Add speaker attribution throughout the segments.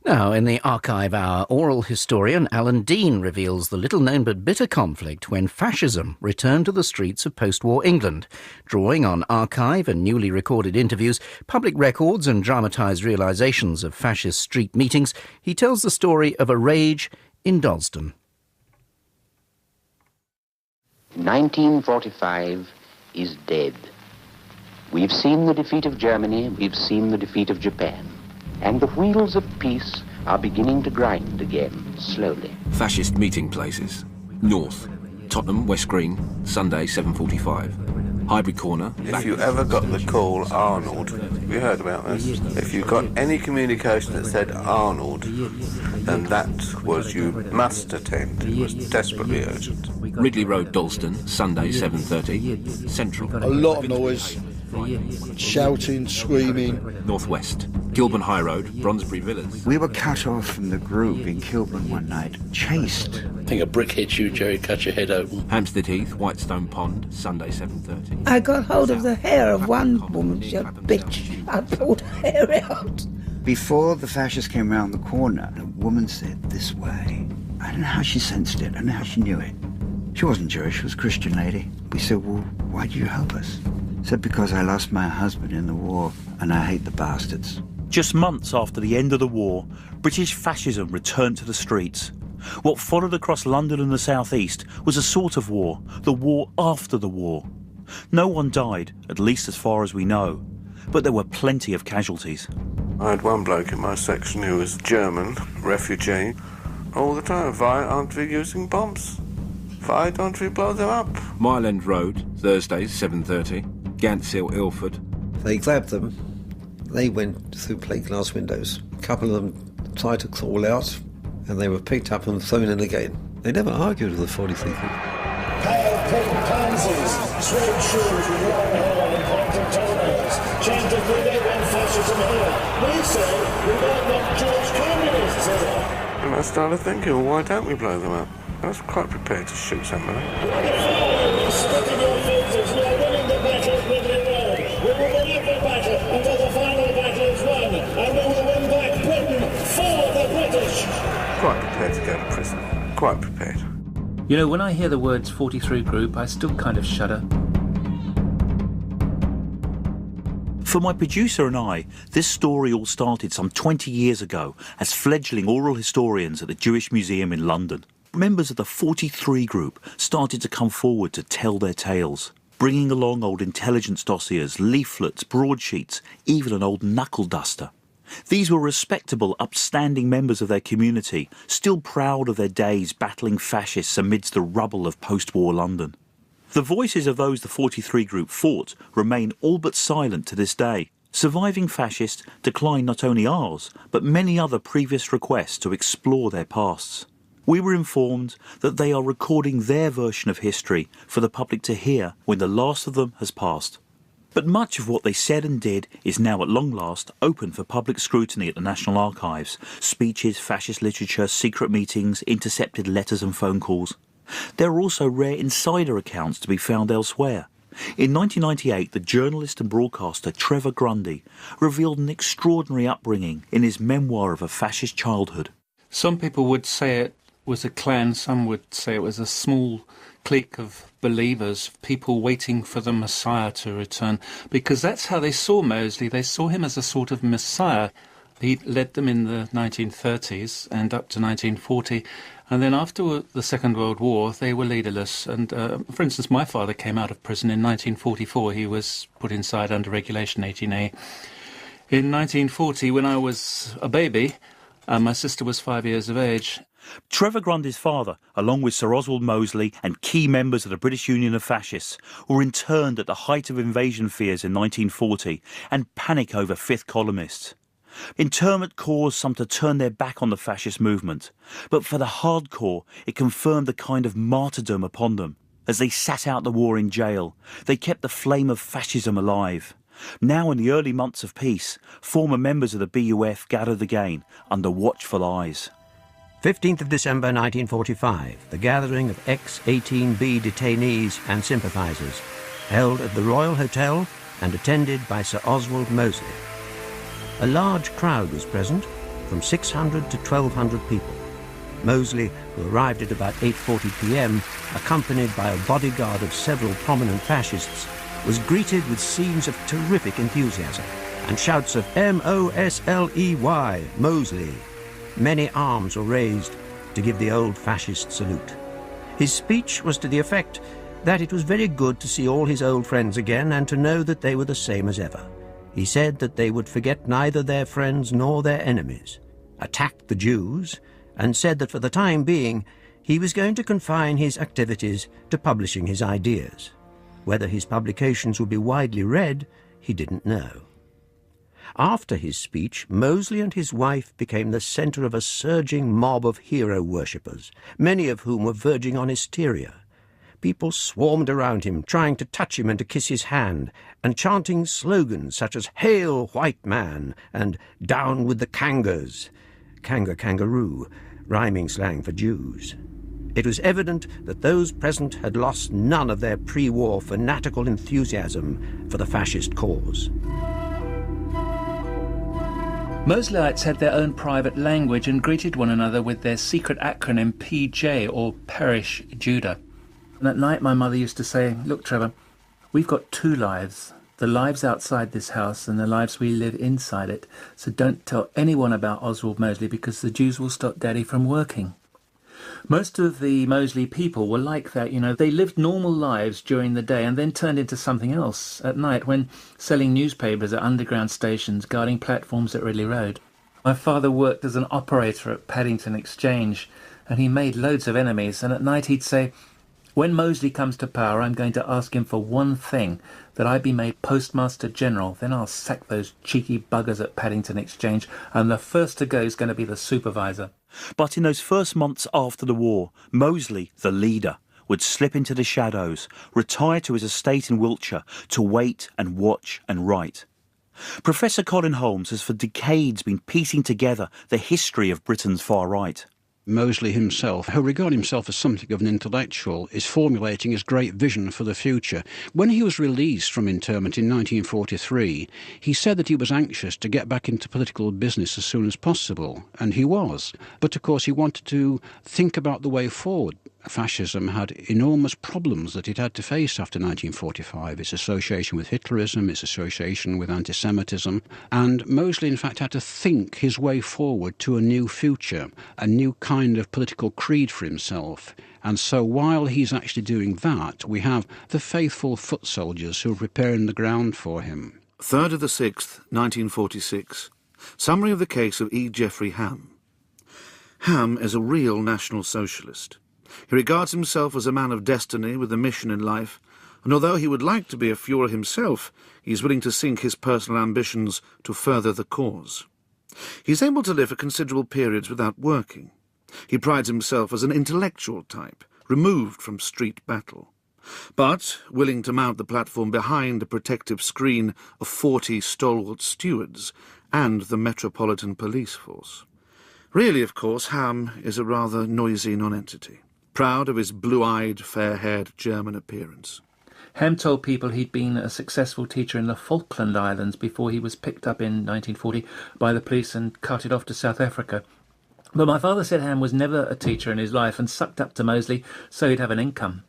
Speaker 1: Now, in the Archive Hour, oral historian Alan Dean reveals the little-known but bitter conflict when fascism returned to the streets of post-war England. Drawing on archive and newly recorded interviews, public records and dramatised realisations of fascist street meetings, he tells the story of a rage in Dalston.
Speaker 2: 1945 is dead. We've seen the defeat of Germany, we've seen the defeat of Japan. And the wheels of peace are beginning to grind again, slowly.
Speaker 3: Fascist meeting places. North, Tottenham, West Green, Sunday, 7:45. Highbury Corner.
Speaker 4: If you ever got the call Arnold, have you heard about this? If you got any communication that said Arnold, then that was you must attend. It was desperately urgent.
Speaker 3: Ridley Road, Dalston, Sunday, 7:30. Central.
Speaker 5: A lot of noise, shouting, screaming.
Speaker 3: Northwest, Kilburn High Road, Brondesbury Villas.
Speaker 6: We were cut off from the group in Kilburn one night, chased.
Speaker 7: I think a brick hit you, Jerry, cut your head open.
Speaker 3: Hampstead Heath, Whitestone Pond, Sunday, 7:30.
Speaker 8: I got hold of the hair of one woman, she a bitch. I pulled her hair out.
Speaker 6: Before the fascists came round the corner, a woman said, "This way." I don't know how she sensed it, I don't know how she knew it. She wasn't Jewish, she was a Christian lady. We said, "Well, why do you help us?" Said, "Because I lost my husband in the war and I hate the bastards."
Speaker 9: Just months after the end of the war, British fascism returned to the streets. What followed across London and the South East was a sort of war, the war after the war. No one died, at least as far as we know, but there were plenty of casualties.
Speaker 4: I had one bloke in my section who was German, refugee. All the time, why aren't we using bombs? Why don't we blow them up?
Speaker 3: Mile End Road, Thursdays, 7:30. Gants Hill, Ilford.
Speaker 10: They grabbed them. They went through plate glass windows. A couple of them tried to crawl out, and they were picked up and thrown in again. They never argued with the 43 group.
Speaker 11: Pale pink pansies, suede shoes with long hair and pointed toenails, chanted we don't want fascism here. We say we don't want George communists here.
Speaker 4: And I started thinking, well, why don't we blow them up? I was quite prepared to shoot somebody.
Speaker 11: Spit in your faces, we are winning the battle at Ridley Road. We will win every battle until the final battle is won, and we will win back Britain for the British.
Speaker 4: Quite prepared to go to prison. Quite prepared.
Speaker 12: You know, when I hear the words 43 Group, I still kind of shudder.
Speaker 9: For my producer and I, this story all started some 20 years ago as fledgling oral historians at the Jewish Museum in London. Members of the 43 Group started to come forward to tell their tales, bringing along old intelligence dossiers, leaflets, broadsheets, even an old knuckle duster. These were respectable, upstanding members of their community, still proud of their days battling fascists amidst the rubble of post-war London. The voices of those the 43 Group fought remain all but silent to this day. Surviving fascists declined not only ours, but many other previous requests to explore their pasts. We were informed that they are recording their version of history for the public to hear when the last of them has passed. But much of what they said and did is now at long last open for public scrutiny at the National Archives. Speeches, fascist literature, secret meetings, intercepted letters and phone calls. There are also rare insider accounts to be found elsewhere. In 1998, the journalist and broadcaster Trevor Grundy revealed an extraordinary upbringing in his memoir of a fascist childhood.
Speaker 12: Some people would say it was a clan, some would say it was a small clique of believers, people waiting for the Messiah to return, because that's how they saw Mosley. They saw him as a sort of Messiah. He led them in the 1930s and up to 1940, and then after the Second World War they were leaderless. And for instance, my father came out of prison in 1944. He was put inside under Regulation 18A. In 1940, when I was a baby, my sister was 5 years of age.
Speaker 9: Trevor Grundy's father, along with Sir Oswald Mosley and key members of the British Union of Fascists, were interned at the height of invasion fears in 1940 and panic over fifth columnists. Internment caused some to turn their back on the fascist movement, but for the hardcore it confirmed a kind of martyrdom upon them. As they sat out the war in jail, they kept the flame of fascism alive. Now in the early months of peace, former members of the BUF gathered again under watchful eyes.
Speaker 13: 15th of December 1945, the gathering of ex-18B detainees and sympathisers, held at the Royal Hotel and attended by Sir Oswald Mosley. A large crowd was present, from 600 to 1,200 people. Mosley, who arrived at about 8:40 p.m., accompanied by a bodyguard of several prominent fascists, was greeted with scenes of terrific enthusiasm and shouts of M-O-S-L-E-Y, Mosley. Many arms were raised to give the old fascist salute. His speech was to the effect that it was very good to see all his old friends again and to know that they were the same as ever. He said that they would forget neither their friends nor their enemies, attacked the Jews, and said that for the time being he was going to confine his activities to publishing his ideas. Whether his publications would be widely read, he didn't know. After his speech, Mosley and his wife became the centre of a surging mob of hero worshippers, many of whom were verging on hysteria. People swarmed around him, trying to touch him and to kiss his hand, and chanting slogans such as "Hail, white man!" and "Down with the Kangas," Kanga kangaroo, rhyming slang for Jews. It was evident that those present had lost none of their pre-war fanatical enthusiasm for the fascist cause.
Speaker 12: Mosleyites had their own private language and greeted one another with their secret acronym PJ, or Perish Judah. And at night my mother used to say, "Look, Trevor, we've got two lives, the lives outside this house and the lives we live inside it, so don't tell anyone about Oswald Mosley because the Jews will stop Daddy from working." Most of the Mosley people were like that, you know. They lived normal lives during the day and then turned into something else at night when selling newspapers at underground stations, guarding platforms at Ridley Road. My father worked as an operator at Paddington Exchange and he made loads of enemies, and at night he'd say, "When Mosley comes to power, I'm going to ask him for one thing, that I be made Postmaster General. Then I'll sack those cheeky buggers at Paddington Exchange, and the first to go is going to be the supervisor."
Speaker 9: But in those first months after the war, Mosley, the leader, would slip into the shadows, retire to his estate in Wiltshire to wait and watch and write. Professor Colin Holmes has for decades been piecing together the history of Britain's far right.
Speaker 14: Mosley himself, who regarded himself as something of an intellectual, is formulating his great vision for the future. When he was released from internment in 1943, he said that he was anxious to get back into political business as soon as possible, and he was. But of course he wanted to think about the way forward. Fascism had enormous problems that it had to face after 1945, its association with Hitlerism, its association with anti-Semitism, and Mosley in fact had to think his way forward to a new future, a new kind of political creed for himself. And so while he's actually doing that, we have the faithful foot soldiers who are preparing the ground for him.
Speaker 15: 3rd of the 6th, 1946. Summary of the case of E. Geoffrey Ham. Ham is a real National Socialist. He regards himself as a man of destiny with a mission in life, and although he would like to be a Führer himself, he is willing to sink his personal ambitions to further the cause. He is able to live for considerable periods without working. He prides himself as an intellectual type, removed from street battle, but willing to mount the platform behind a protective screen of 40 stalwart stewards and the Metropolitan Police Force. Really, of course, Ham is a rather noisy nonentity, proud of his blue-eyed, fair-haired German appearance.
Speaker 12: Ham told people he'd been a successful teacher in the Falkland Islands before he was picked up in 1940 by the police and carted off to South Africa. But my father said Ham was never a teacher in his life and sucked up to Mosley so he'd have an income.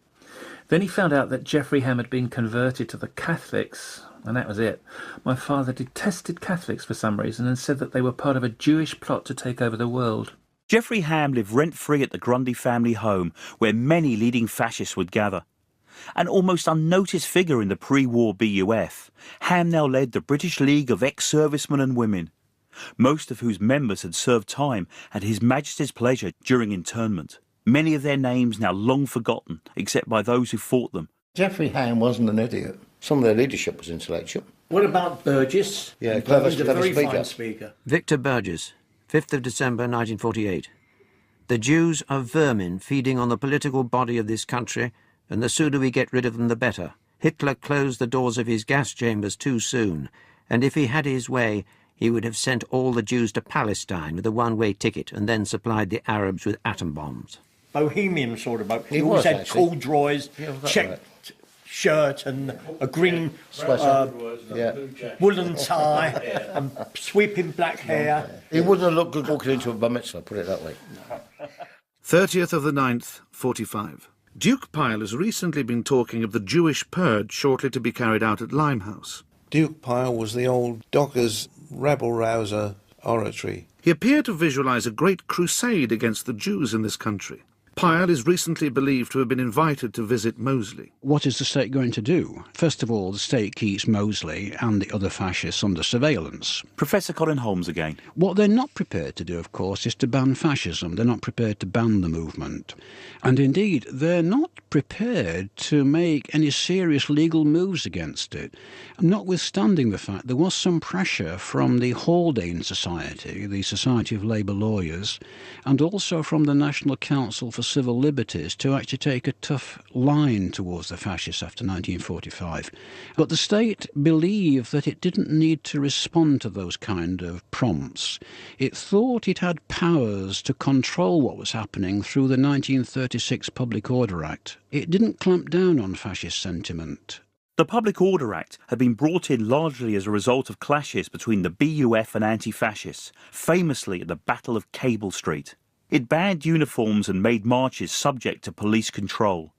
Speaker 12: Then he found out that Geoffrey Ham had been converted to the Catholics, and that was it. My father detested Catholics for some reason and said that they were part of a Jewish plot to take over the world.
Speaker 9: Geoffrey Ham lived rent-free at the Grundy family home, where many leading fascists would gather. An almost unnoticed figure in the pre-war BUF, Ham now led the British League of Ex-Servicemen and Women, most of whose members had served time at His Majesty's pleasure during internment. Many of their names now long forgotten, except by those who fought them.
Speaker 16: Geoffrey Ham wasn't an idiot. Some of their leadership was intellectual.
Speaker 17: What about Burgess?
Speaker 16: Yeah, clever
Speaker 17: very
Speaker 16: speaker.
Speaker 17: fine speaker.
Speaker 13: Victor Burgess, 5th of December 1948. The Jews are vermin feeding on the political body of this country, and the sooner we get rid of them the better. Hitler closed the doors of his gas chambers too soon, and if he had his way, he would have sent all the Jews to Palestine with a one-way ticket and then supplied the Arabs with atom bombs.
Speaker 17: Bohemian sort of boat.
Speaker 16: He
Speaker 17: He always
Speaker 16: was,
Speaker 17: had
Speaker 16: actually.
Speaker 17: cool drawers,
Speaker 16: Yeah, was that
Speaker 17: checked
Speaker 16: right?
Speaker 17: shirt and a green woolen tie and sweeping black hair.
Speaker 16: He wouldn't have looked good walking into a bar mitzvah, put it that way.
Speaker 15: 30th of the 9th, 45. Duke Pyle has recently been talking of the Jewish purge shortly to be carried out at Limehouse.
Speaker 4: Duke Pyle was the old Dockers rabble-rouser oratory.
Speaker 15: He appeared to visualise a great crusade against the Jews in this country. Pyle is recently believed to have been invited to visit Moseley.
Speaker 14: What is the state going to do? First of all, the state keeps Moseley and the other fascists under surveillance.
Speaker 9: Professor Colin Holmes again.
Speaker 14: What they're not prepared to do, of course, is to ban fascism. They're not prepared to ban the movement. And indeed, they're not prepared to make any serious legal moves against it. Notwithstanding the fact there was some pressure from the Haldane Society, the Society of Labour Lawyers, and also from the National Council for Civil Liberties to actually take a tough line towards the fascists after 1945. But the state believed that it didn't need to respond to those kind of prompts. It thought it had powers to control what was happening through the 1936 Public Order Act. It didn't clamp down on fascist sentiment.
Speaker 9: The Public Order Act had been brought in largely as a result of clashes between the BUF and anti-fascists, famously at the Battle of Cable Street. It banned uniforms and made marches subject to police control.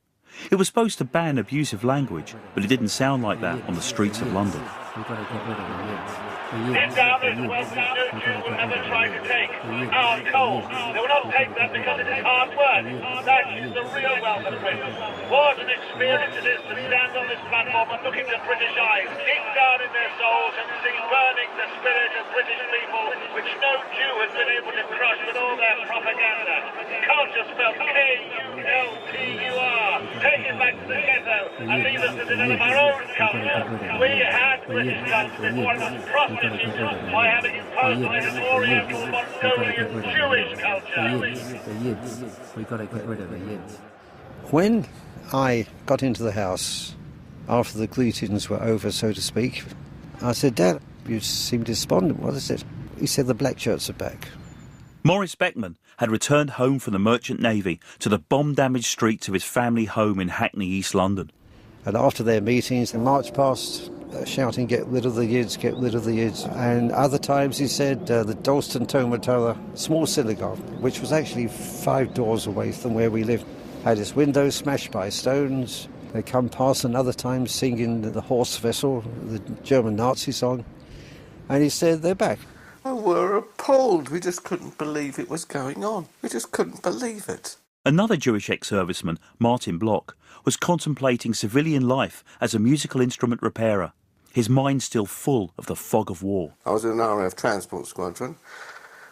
Speaker 9: It was supposed to ban abusive language, but it didn't sound like that on the streets of London.
Speaker 11: Sit down, there's one no Jew will ever try to take our coal. They will not take that because it is hard work. That is the real wealth of Britain. What an experience it is to stand on this platform and look into British eyes, deep down in their souls, and see burning the spirit of British people, which no Jew has been able to crush with all their propaganda. Culture spelled K-U-L-T-U-R. Take it back to the ghetto and leave us to develop our own culture. We had British culture before it was prosperous by having imposed on it an Oriental, Mongolian, Jewish culture.
Speaker 13: We've got to get rid of the Yids.
Speaker 10: When I got into the house, after the greetings were over, so to speak, I said, "Dad, you seem despondent. What is it?" He said, "The black shirts are back."
Speaker 9: Maurice Beckman had returned home from the Merchant Navy to the bomb-damaged streets of his family home in Hackney, East London.
Speaker 10: And after their meetings, they marched past shouting, "Get rid of the Yids, get rid of the Yids." And other times he said the Dalston Tomatola small synagogue, which was actually 5 doors away from where we lived, had its windows smashed by stones. They come past another time singing the Horse Vessel, the German Nazi song. And he said, "They're back."
Speaker 4: Oh, we're appalled. We just couldn't believe it was going on. We just couldn't believe it.
Speaker 9: Another Jewish ex-serviceman, Martin Bloch, was contemplating civilian life as a musical instrument repairer, his mind still full of the fog of war.
Speaker 4: I was in an RAF transport squadron.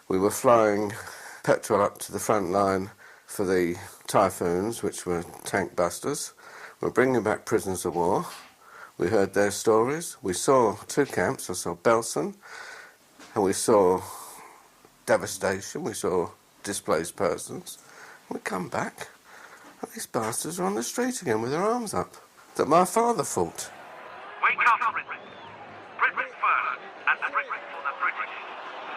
Speaker 4: We were flying petrol up to the front line for the Typhoons, which were tank busters. We were bringing back prisoners of war. We heard their stories. We saw 2 camps. I saw Belsen, and we saw devastation. We saw displaced persons. We come back, and these bastards are on the street again with their arms up. That my father fought.
Speaker 18: Wake up, Britain. Britain first, and Britain for the British.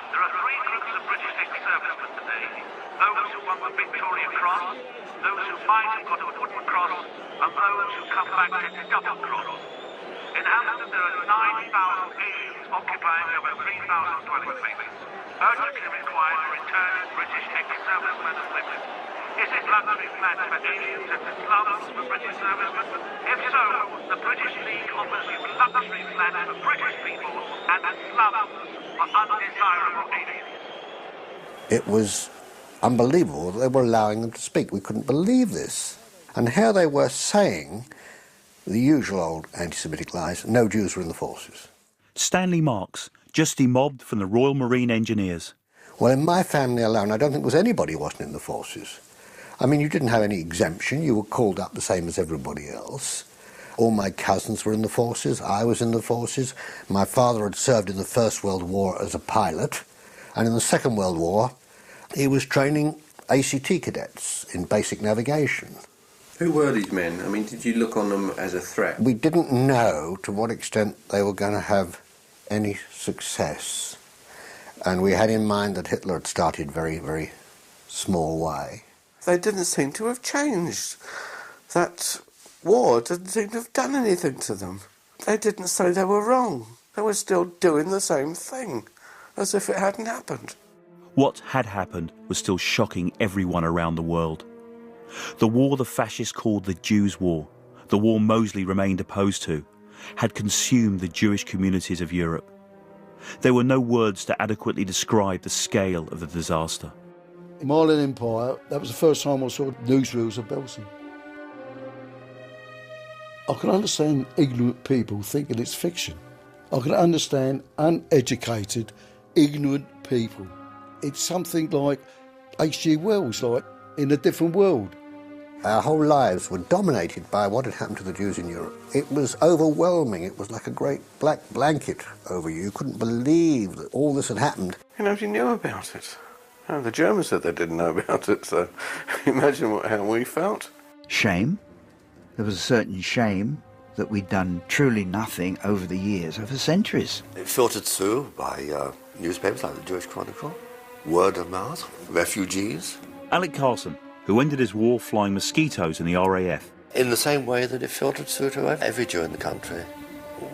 Speaker 18: There are 3 groups of British ex-servicemen today. Those who won the Victoria Cross, those who might have got a wooden cross, and those who come back to double cross. In Hampton there are 9,000 aliens occupying over 3,000 dwelling places. Urgently required to return British ex-servicemen and women. Is it luxury flats for aliens and slums for British servicemen? If so, the British League offers you luxury flats for British people and slums for undesirable aliens.
Speaker 16: It was unbelievable that they were allowing them to speak. We couldn't believe this. And how they were saying the usual old anti-Semitic lies, no Jews were in the forces.
Speaker 9: Stanley Marks, just demobbed from the Royal Marine Engineers.
Speaker 16: Well, in my family alone, I don't think there was anybody who wasn't in the forces. I mean, you didn't have any exemption. You were called up the same as everybody else. All my cousins were in the forces. I was in the forces. My father had served in the First World War as a pilot. And in the Second World War, he was training ACT cadets in basic navigation.
Speaker 4: Who were these men? I mean, did you look on them as a threat?
Speaker 16: We didn't know to what extent they were going to have any success. And we had in mind that Hitler had started very, very small way.
Speaker 4: They didn't seem to have changed. That war didn't seem to have done anything to them. They didn't say they were wrong. They were still doing the same thing, as if it hadn't happened.
Speaker 9: What had happened was still shocking everyone around the world. The war the fascists called the Jews' War, the war Mosley remained opposed to, had consumed the Jewish communities of Europe. There were no words to adequately describe the scale of the disaster.
Speaker 5: In my little empire, that was the first time I saw newsreels of Belsen. I can understand ignorant people thinking it's fiction. I can understand uneducated, ignorant people. It's something like H.G. Wells, like in a different world.
Speaker 16: Our whole lives were dominated by what had happened to the Jews in Europe. It was overwhelming. It was like a great black blanket over you. You couldn't believe that all this had happened.
Speaker 4: You know, you knew about it. Oh, the Germans said they didn't know about it, so imagine how we felt.
Speaker 6: Shame. There was a certain shame that we'd done truly nothing over the years, over centuries.
Speaker 19: It filtered through by newspapers like the Jewish Chronicle, word of mouth, refugees.
Speaker 9: Alec Carson, who ended his war flying mosquitoes in the RAF.
Speaker 19: In the same way that it filtered through to every Jew in the country.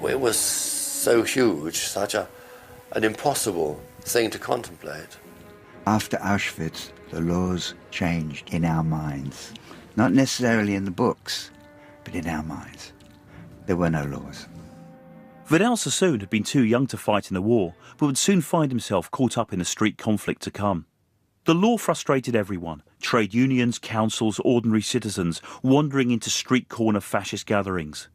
Speaker 19: It was so huge, such an impossible thing to contemplate.
Speaker 6: After Auschwitz, the laws changed in our minds. Not necessarily in the books, but in our minds. There were no laws.
Speaker 9: Vidal Sassoon had been too young to fight in the war, but would soon find himself caught up in the street conflict to come. The law frustrated everyone, trade unions, councils, ordinary citizens, wandering into street corner fascist gatherings.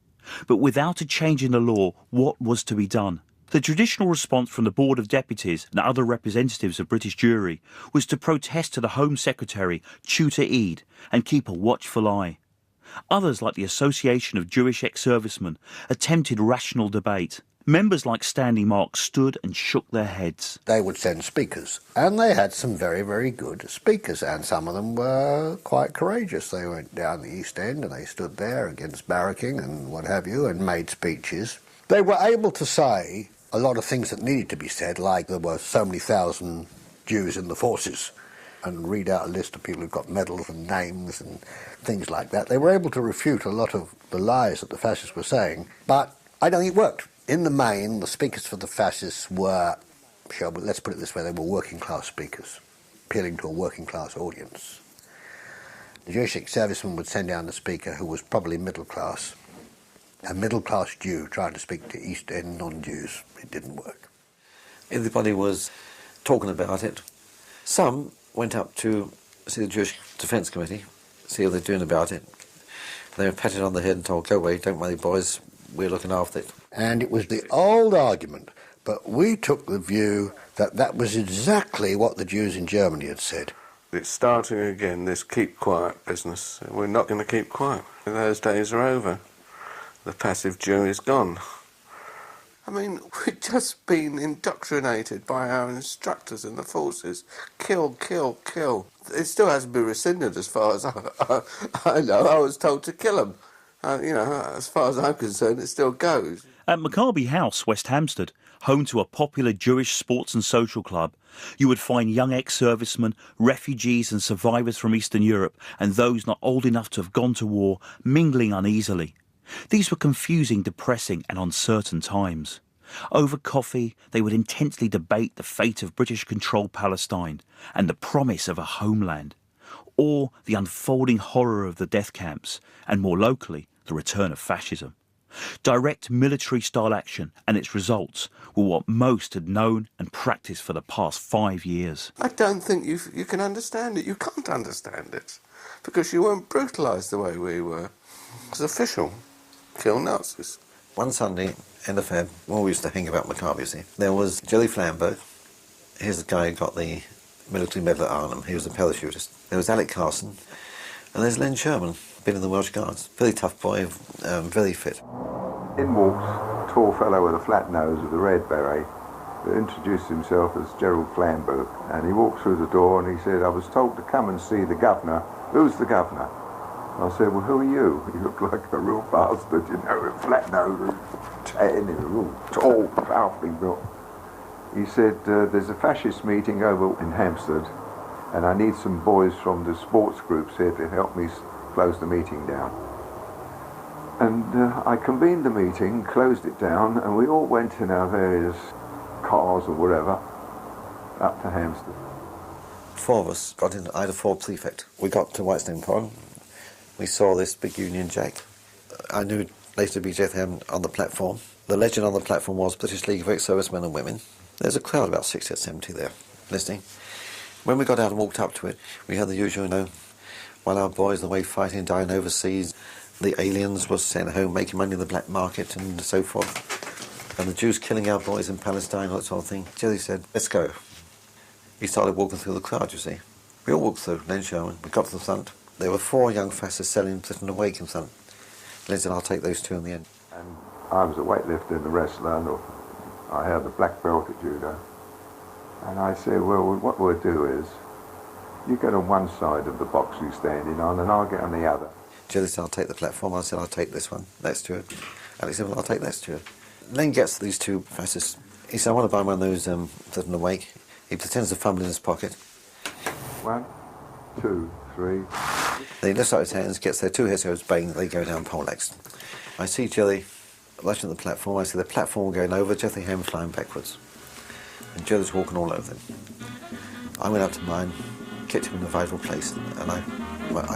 Speaker 9: But without a change in the law, what was to be done? The traditional response from the Board of Deputies and other representatives of British Jewry was to protest to the Home Secretary, Tutor Eade, and keep a watchful eye. Others, like the Association of Jewish Ex-Servicemen, attempted rational debate. Members like Stanley Mark stood and shook their heads.
Speaker 16: They would send speakers, and they had some very, very good speakers, and some of them were quite courageous. They went down the East End and they stood there against barracking and what have you, and made speeches. They were able to say a lot of things that needed to be said, like there were so many thousand Jews in the forces, and read out a list of people who've got medals and names and things like that. They were able to refute a lot of the lies that the fascists were saying, but I don't think it worked. In the main, the speakers for the fascists were, let's put it this way, they were working-class speakers, appealing to a working-class audience. The Jewish ex-serviceman would send down a speaker who was probably middle-class, a middle-class Jew trying to speak to East End non-Jews. It didn't work.
Speaker 19: Everybody was talking about it. Some went up to see the Jewish Defence Committee, see what they're doing about it. They were patted on the head and told, go away, don't worry boys, we're looking after it.
Speaker 16: And it was the old argument, but we took the view that that was exactly what the Jews in Germany had said.
Speaker 4: It's starting again, this keep quiet business. We're not going to keep quiet. Those days are over. The passive Jew is gone. I mean, we've just been indoctrinated by our instructors in the forces. Kill, kill, kill. It still hasn't been rescinded as far as I know. I was told to kill them. As far as I'm concerned, it still goes.
Speaker 9: At Maccabi House, West Hampstead, home to a popular Jewish sports and social club, you would find young ex-servicemen, refugees and survivors from Eastern Europe, and those not old enough to have gone to war, mingling uneasily. These were confusing, depressing and uncertain times. Over coffee, they would intensely debate the fate of British-controlled Palestine and the promise of a homeland, or the unfolding horror of the death camps, and more locally, the return of fascism. Direct military-style action and its results were what most had known and practiced for the past 5 years.
Speaker 4: I don't think you can understand it. You can't understand it, because you weren't brutalised the way we were. It's official. Kill Nazis.
Speaker 19: One Sunday in the Feb, when we used to hang about Maccabi, you see, there was Jelly Flambeau. Here's the guy who got the military medal at Arnhem. He was a parachutist. There was Alec Carson, and there's Len Sherman, been in the Welsh Guards. Very tough boy, very fit.
Speaker 20: In walks a tall fellow with a flat nose with a red beret that introduced himself as Gerald Flambeau. And he walked through the door and he said, I was told to come and see the governor. Who's the governor? I said, well, who are you? He looked like a real bastard, with flat nose, tan, real tall, powerfully built. He said, there's a fascist meeting over in Hampstead, and I need some boys from the sports groups here to help me close the meeting down. And I convened the meeting, closed it down, and we all went in our various cars or whatever up to Hampstead.
Speaker 19: Four of us got in, I had a Ford Prefect. We got to Whitestone Pond. We saw this big Union Jack. I knew later to be Jeff Ham on the platform. The legend on the platform was British League of Ex-Servicemen and Women. There's a crowd about 60 or 70 there listening. When we got out and walked up to it, we had the usual, while our boys away fighting, dying overseas, the aliens were sent home making money in the black market and so forth, and the Jews killing our boys in Palestine, all that sort of thing. Jerry said, let's go. He started walking through the crowd, you see. We all walked through, Len Sherman. We got to the front. There were 4 young fascists selling Britain awake in front. Len said, I'll take those 2 in the end.
Speaker 20: And I was a weightlifter and a wrestler, and I had the black belt at judo. And I said, well, what we'll do is, you get on one side of the box you're standing on, and I'll get on the other.
Speaker 19: Jerry said, I'll take the platform. I said, I'll take this one next to it. Alex said, well, I'll take next to it. Len gets these 2 fascists. He said, I want to buy one of those Britain awake. He pretends to fumble in his pocket.
Speaker 20: 1, 2, 3.
Speaker 19: Then he lifts out his hands, gets their 2 heads, goes bang, they go down poleaxed. I see Jerry rushing at the platform. I see the platform going over, Jeffrey Ham flying backwards. And Jerry's walking all over them. I went up to mine, kicked him in a vital place, and I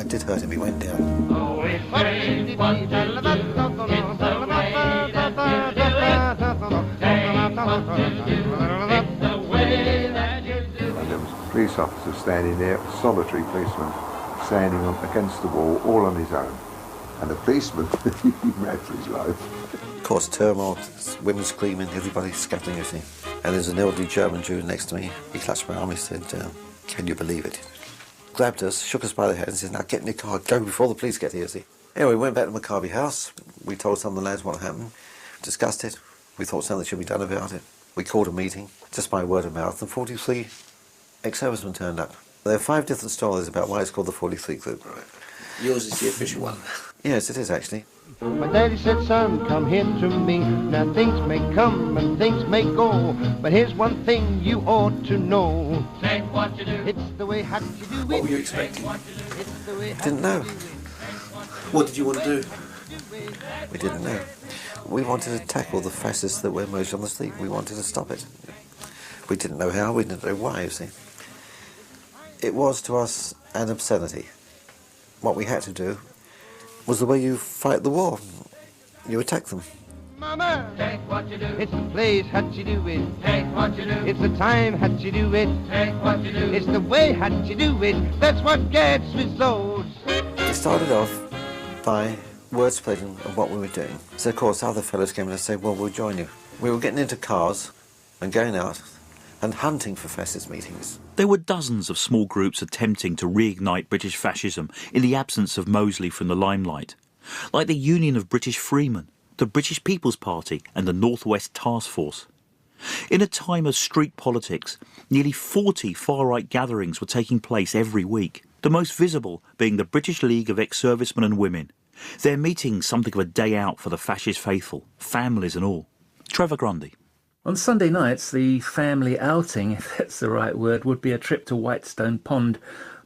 Speaker 19: did hurt him, he went down.
Speaker 20: And there was a police officer standing there, a solitary policeman, standing against the wall, all on his own. And the policeman, he ran for his life.
Speaker 19: Of course, turmoil, women screaming, everybody scattering, you see. And there's an elderly German Jew next to me. He clutched my arm, he said, can you believe it? Grabbed us, shook us by the hand and said, now get in your car, go before the police get here, see. Anyway, we went back to Maccabi House. We told some of the lads what happened, discussed it. We thought something should be done about it. We called a meeting, just by word of mouth, and 43 ex-servicemen turned up. There are 5 different stories about why it's called the 43 Group.
Speaker 7: Right. Yours is the official one.
Speaker 19: Yes, it is actually.
Speaker 21: My daddy said, son, come here to me. Now things may come and things may go, but here's one thing you ought to know. Take what you do. It's the way how you do it.
Speaker 7: What were you expecting?
Speaker 19: Didn't know.
Speaker 7: What did you want to do?
Speaker 19: We didn't know. We wanted to tackle the fascists that were emerged on the street. We wanted to stop it. We didn't know how, we didn't know why, you see. It was to us an obscenity. What we had to do was the way you fight the war. You attack them.
Speaker 21: Mama, take what you do. It's the place how you do it. Take what you do. It's the time how you do it. Take what you do. It's the way how you do it. That's what gets results.
Speaker 19: It started off by word spreading of what we were doing. So of course other fellows came in and said, well, we'll join you. We were getting into cars and going out and hunting for fascist meetings.
Speaker 9: There were dozens of small groups attempting to reignite British fascism in the absence of Mosley from the limelight, like the Union of British Freemen, the British People's Party and the North West Task Force. In a time of street politics, nearly 40 far-right gatherings were taking place every week, the most visible being the British League of Ex-Servicemen and Women. Their meetings something of a day out for the fascist faithful, families and all. Trevor Grundy.
Speaker 12: On Sunday nights, the family outing, if that's the right word, would be a trip to Whitestone Pond.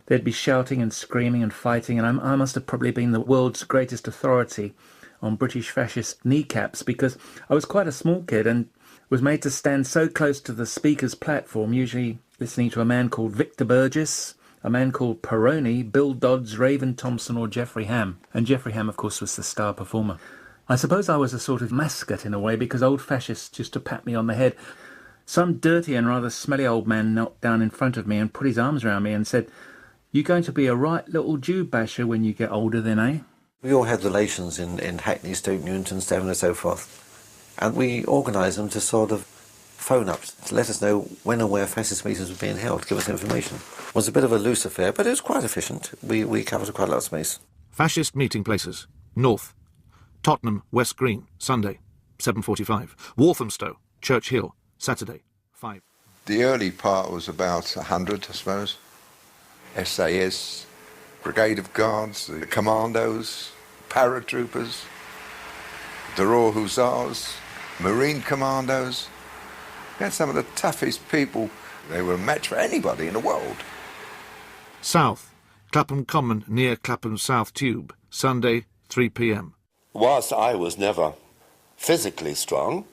Speaker 12: They'd be shouting and screaming and fighting, and I must have probably been the world's greatest authority on British fascist kneecaps, because I was quite a small kid and was made to stand so close to the speaker's platform, usually listening to a man called Victor Burgess, a man called Peroni, Bill Dodds, Raven Thompson or Jeffrey Ham. And Jeffrey Ham, of course, was the star performer. I suppose I was a sort of mascot in a way, because old fascists used to pat me on the head. Some dirty and rather smelly old man knelt down in front of me and put his arms around me and said, "You going to be a right little Jew basher when you get older then, eh?"
Speaker 19: We all had relations in Hackney, Stoke Newington, Devon and so forth. And we organised them to sort of phone up to let us know when and where fascist meetings were being held, give us information. It was a bit of a loose affair, but it was quite efficient. We covered quite a lot of space.
Speaker 3: Fascist meeting places. North. Tottenham, West Green, Sunday, 7:45. Walthamstow, Church Hill, Saturday, 5.
Speaker 20: The early part was about 100, I suppose. SAS, Brigade of Guards, the Commandos, Paratroopers, the Royal Hussars, Marine Commandos. We had some of the toughest people. They were a match for anybody in the world.
Speaker 3: South, Clapham Common near Clapham South Tube, Sunday, 3 p.m.
Speaker 4: whilst I was never physically strong,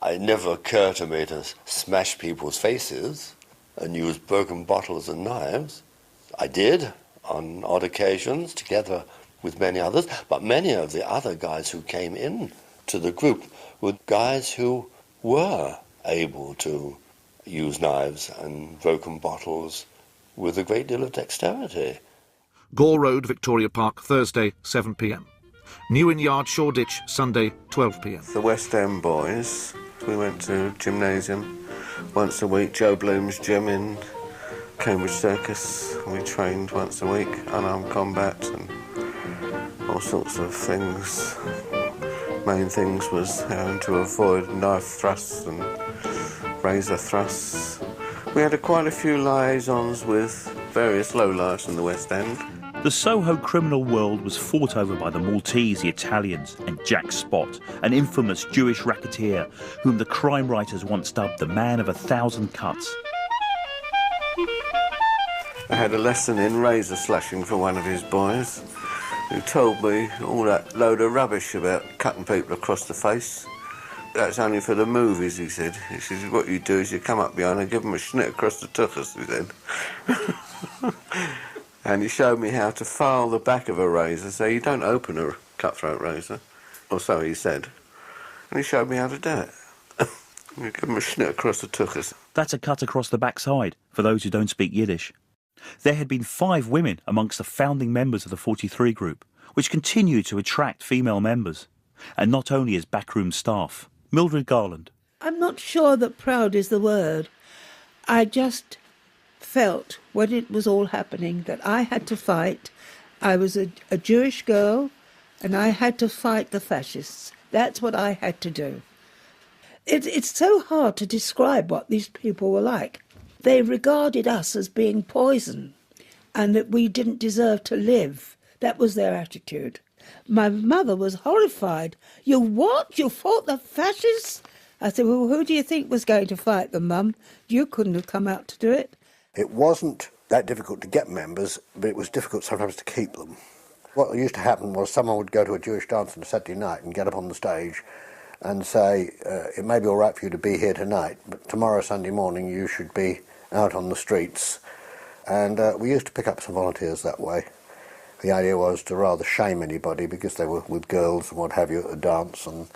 Speaker 4: it never occurred to me to smash people's faces and use broken bottles and knives. I did on odd occasions, together with many others, but many of the other guys who came in to the group were guys who were able to use knives and broken bottles with a great deal of dexterity.
Speaker 3: Gore Road, Victoria Park, Thursday, 7 p.m. New Inn Yard, Shoreditch, Sunday, 12 p.m.
Speaker 4: The West End boys, we went to gymnasium once a week, Joe Bloom's gym in Cambridge Circus. We trained once a week, unarmed combat and all sorts of things. Main things was having to avoid knife thrusts and razor thrusts. We had quite a few liaisons with various lowlifes in the West End.
Speaker 9: The Soho criminal world was fought over by the Maltese, the Italians, and Jack Spot, an infamous Jewish racketeer whom the crime writers once dubbed the man of 1,000 cuts.
Speaker 4: I had a lesson in razor slashing for one of his boys, who told me all that load of rubbish about cutting people across the face. That's only for the movies, he said. He said, what you do is you come up behind and give them a snit across the tuchus, he said. And he showed me how to file the back of a razor, so you don't open a cutthroat razor, or so he said. And he showed me how to do it. You give them a snit across the tuchus.
Speaker 9: That's a cut across the backside, for those who don't speak Yiddish. There had been 5 women amongst the founding members of the 43 group, which continued to attract female members, and not only as backroom staff. Mildred Garland.
Speaker 8: I'm not sure that proud is the word. I just felt when it was all happening that I had to fight. I was a Jewish girl and I had to fight the fascists. That's what I had to do. It's so hard to describe what these people were like. They regarded us as being poison and that we didn't deserve to live. That was their attitude. My mother was horrified. You what? You fought the fascists? I said, well, who do you think was going to fight them, Mum? You couldn't have come out to do it.
Speaker 16: It wasn't that difficult to get members, but it was difficult sometimes to keep them. What used to happen was someone would go to a Jewish dance on a Saturday night and get up on the stage and say, it may be all right for you to be here tonight, but tomorrow, Sunday morning, you should be out on the streets. And we used to pick up some volunteers that way. The idea was to rather shame anybody because they were with girls and what have you at a dance, and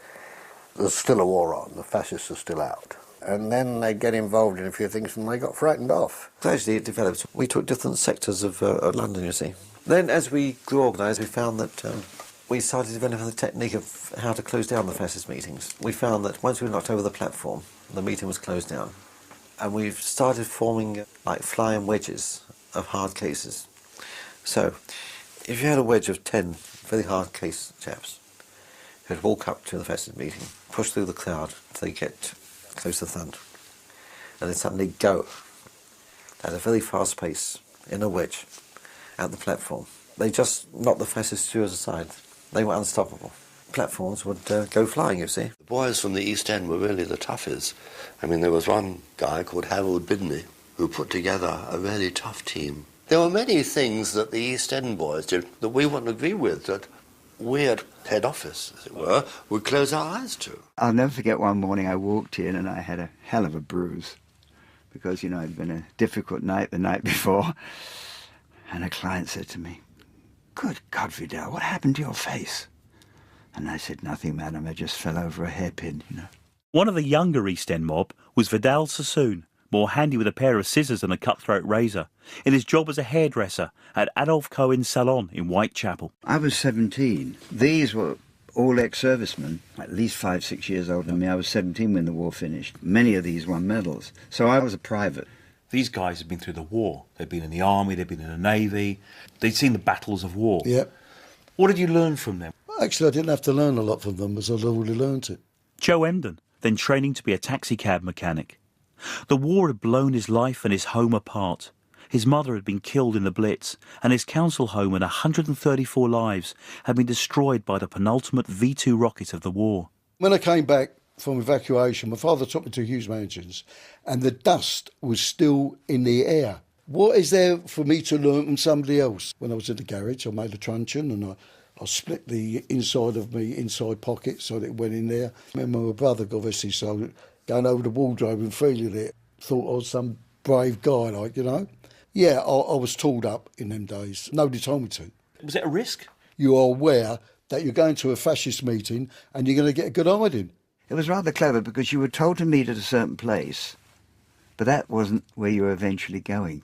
Speaker 16: there's still a war on, the fascists are still out. And then they get involved in a few things and they got frightened off.
Speaker 19: Gradually it developed. We took different sectors of London, you see. Then as we grew organised, we found that we started developing the technique of how to close down the fascist meetings. We found that once we knocked over the platform, the meeting was closed down. And we've started forming like flying wedges of hard cases. So if you had a wedge of 10 very hard case chaps who'd walk up to the fascist meeting, push through the crowd until they get close to the front, and then suddenly go at a very fast pace in a wedge at the platform. They just knocked the fascist stewards aside. They were unstoppable. Platforms would go flying, you see.
Speaker 4: The boys from the East End were really the toughies. I mean, there was one guy called Harold Bidney who put together a really tough team. There were many things that the East End boys did that we wouldn't agree with, that we at head office, as it were, would close our eyes to.
Speaker 6: I'll never forget one morning I walked in and I had a hell of a bruise because, you know, it'd been a difficult night the night before. And a client said to me, "Good God, Vidal, what happened to your face?" And I said, "Nothing, madam, I just fell over a hairpin, you know."
Speaker 9: One of the younger East End mob was Vidal Sassoon, more handy with a pair of scissors than a cutthroat razor, in his job as a hairdresser at Adolph Cohen's salon in Whitechapel.
Speaker 6: I was 17. These were all ex-servicemen, at least 5-6 years older than me. I was 17 when the war finished. Many of these won medals. So I was a private.
Speaker 9: These guys had been through the war. They'd been in the army, they'd been in the navy. They'd seen the battles of war.
Speaker 5: Yeah.
Speaker 9: What did you learn from them?
Speaker 5: Actually, I didn't have to learn a lot from them, as I'd already learnt it.
Speaker 9: Joe Emden, then training to be a taxicab mechanic. The war had blown his life and his home apart. His mother had been killed in the Blitz, and his council home and 134 lives had been destroyed by the penultimate V2 rocket of the war.
Speaker 5: When I came back from evacuation, my father took me to Hughes Mansions, and the dust was still in the air. What is there for me to learn from somebody else? When I was in the garage, I made a truncheon, and I split the inside of me inside pocket so that it went in there. I remember my brother, obviously, so going over the wardrobe and feeling it, thought I was some brave guy, like, you know. Yeah, I was tooled up in them days. Nobody told me to.
Speaker 9: Was it a risk?
Speaker 5: You are aware that you're going to a fascist meeting and you're going to get a good hiding.
Speaker 6: It was rather clever because you were told to meet at a certain place, but that wasn't where you were eventually going.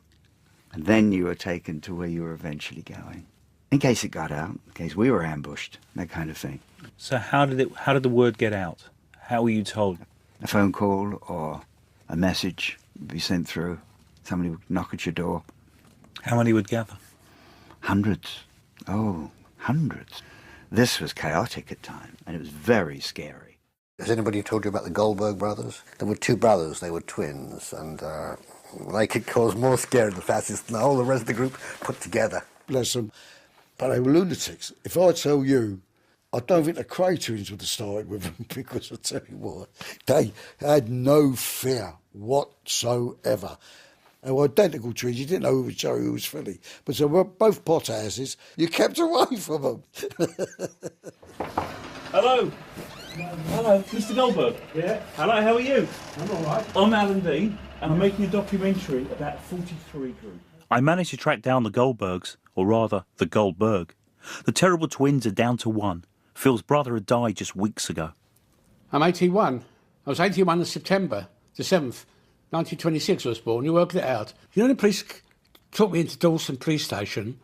Speaker 6: And then you were taken to where you were eventually going. In case it got out, in case we were ambushed, that kind of thing.
Speaker 9: So how did the word get out? How were you told?
Speaker 6: A phone call or a message would be sent through. Somebody would knock at your door.
Speaker 9: How many would gather?
Speaker 6: Hundreds. Oh, hundreds. This was chaotic at times, and it was very scary.
Speaker 16: Has anybody told you about the Goldberg Brothers? There were two brothers, they were twins, and they could cause more scare than the fascists than all the rest of the group put together.
Speaker 5: Bless them. But they were lunatics. If I tell you, I don't think the Cray twins would have started with them, because I tell you what, they had no fear whatsoever. They were identical twins. You didn't know who was Joe, who was Philly. But they were both pothouses. You kept away from them.
Speaker 9: Hello. Hello, Mr. Goldberg.
Speaker 17: Yeah.
Speaker 9: Hello, how are you?
Speaker 17: I'm all right.
Speaker 9: I'm Alan Dean, and I'm making a documentary about 43 Group. I managed to track down the Goldbergs, or rather, the Goldberg. The terrible twins are down to one. Phil's brother had died just weeks ago.
Speaker 1: I'm 81. I was 81 in September, the 7th, 1926 I was born. You worked it out. You know, the police took me into Dalston police station.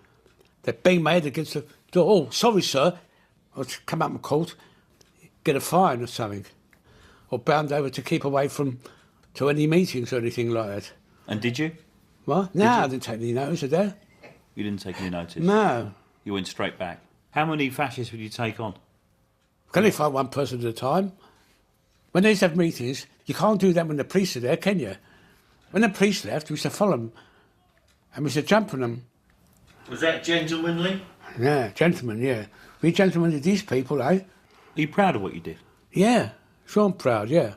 Speaker 1: They banged my head against the door. Oh, sorry, sir. I'd come out of court, get a fine or something. Or bound over to keep away to any meetings or anything like that.
Speaker 9: And did you?
Speaker 1: What? No, I didn't take any notice of that.
Speaker 9: You didn't take any notice?
Speaker 1: No.
Speaker 9: You went straight back. How many fascists would you take on?
Speaker 1: Can only fight one person at a time. When they used to have meetings, you can't do that when the police are there, can you? When the police left, we used to follow them. And we used to jump on them.
Speaker 9: Was that gentlemanly?
Speaker 1: Yeah, gentlemen, yeah. We gentlemen to these people, eh?
Speaker 9: Are you proud of what you did?
Speaker 1: Yeah, sure I'm proud, yeah.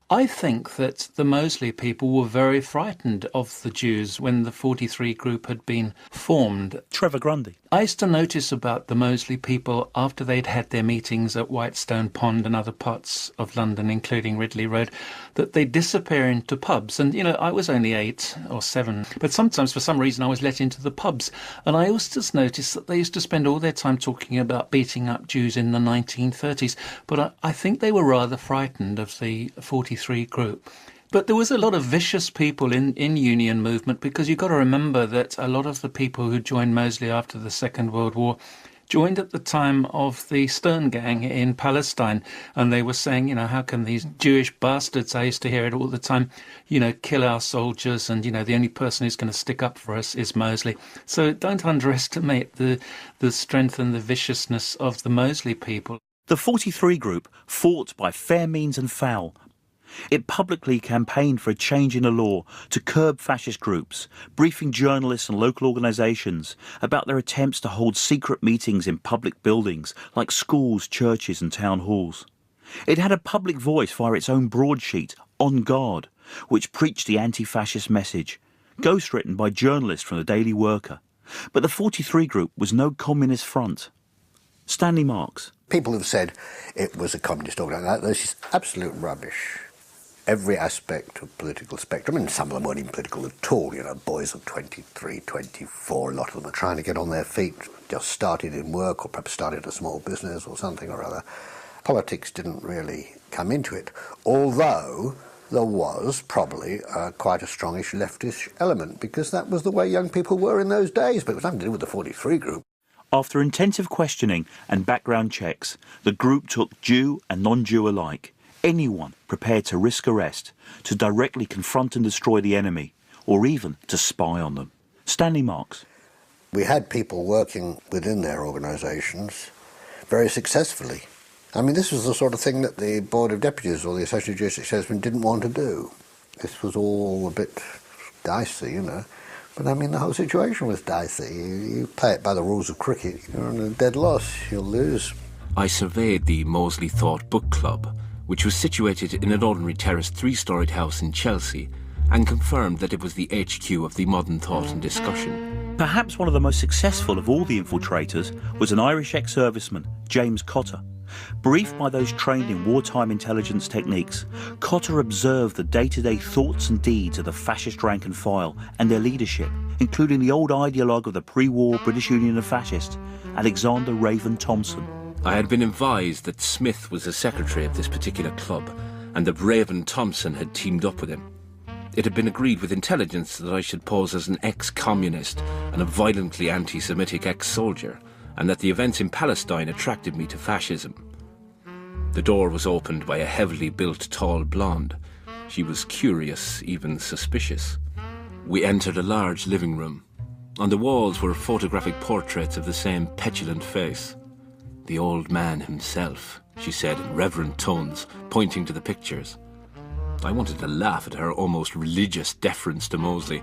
Speaker 12: I think that the Mosley people were very frightened of the Jews when the 43 Group had been formed.
Speaker 9: Trevor Grundy.
Speaker 12: I used to notice about the Mosley people after they'd had their meetings at Whitestone Pond and other parts of London, including Ridley Road, that they'd disappear into pubs. And, you know, I was only 8 or 7, but sometimes for some reason I was let into the pubs. And I also just noticed that they used to spend all their time talking about beating up Jews in the 1930s. But I think they were rather frightened of the 43 Group. But there was a lot of vicious people in union movement, because you've got to remember that a lot of the people who joined Mosley after the Second World War joined at the time of the Stern Gang in Palestine, and they were saying, you know, how can these Jewish bastards, I used to hear it all the time, you know, kill our soldiers, and, you know, the only person who's going to stick up for us is Mosley. So don't underestimate the strength and the viciousness of the Mosley people.
Speaker 9: The 43 Group fought by fair means and foul. It publicly campaigned for a change in the law to curb fascist groups, briefing journalists and local organisations about their attempts to hold secret meetings in public buildings like schools, churches and town halls. It had a public voice via its own broadsheet, On Guard, which preached the anti-fascist message, ghostwritten by journalists from the Daily Worker. But the 43 Group was no communist front. Stanley Marks.
Speaker 16: People have said it was a communist organisation. This is absolute rubbish. Every aspect of political spectrum, and some of them weren't even political at all, you know, boys of 23, 24, a lot of them are trying to get on their feet, just started in work or perhaps started a small business or something or other. Politics didn't really come into it, although there was probably quite a strongish leftist element, because that was the way young people were in those days, but it was nothing to do with the 43 Group.
Speaker 9: After intensive questioning and background checks, the group took Jew and non-Jew alike. Anyone prepared to risk arrest, to directly confront and destroy the enemy, or even to spy on them. Stanley Marks.
Speaker 16: We had people working within their organisations very successfully. I mean, this was the sort of thing that the Board of Deputies or the Association of Jewish Statesmen didn't want to do. This was all a bit dicey, you know. But I mean, the whole situation was dicey. You play it by the rules of cricket, you're on a dead loss, you'll lose.
Speaker 22: I surveyed the Mosley Thought Book Club, which was situated in an ordinary terraced 3-storied house in Chelsea, and confirmed that it was the HQ of the modern thought and discussion.
Speaker 9: Perhaps one of the most successful of all the infiltrators was an Irish ex-serviceman, James Cotter. Briefed by those trained in wartime intelligence techniques, Cotter observed the day-to-day thoughts and deeds of the fascist rank and file and their leadership, including the old ideologue of the pre-war British Union of Fascists, Alexander Raven Thompson.
Speaker 22: I had been advised that Smith was the secretary of this particular club and that Raven Thompson had teamed up with him. It had been agreed with intelligence that I should pose as an ex-communist and a violently anti-Semitic ex-soldier, and that the events in Palestine attracted me to fascism. The door was opened by a heavily built tall blonde. She was curious, even suspicious. We entered a large living room. On the walls were photographic portraits of the same petulant face. "The old man himself," she said in reverent tones, pointing to the pictures. I wanted to laugh at her almost religious deference to Mosley,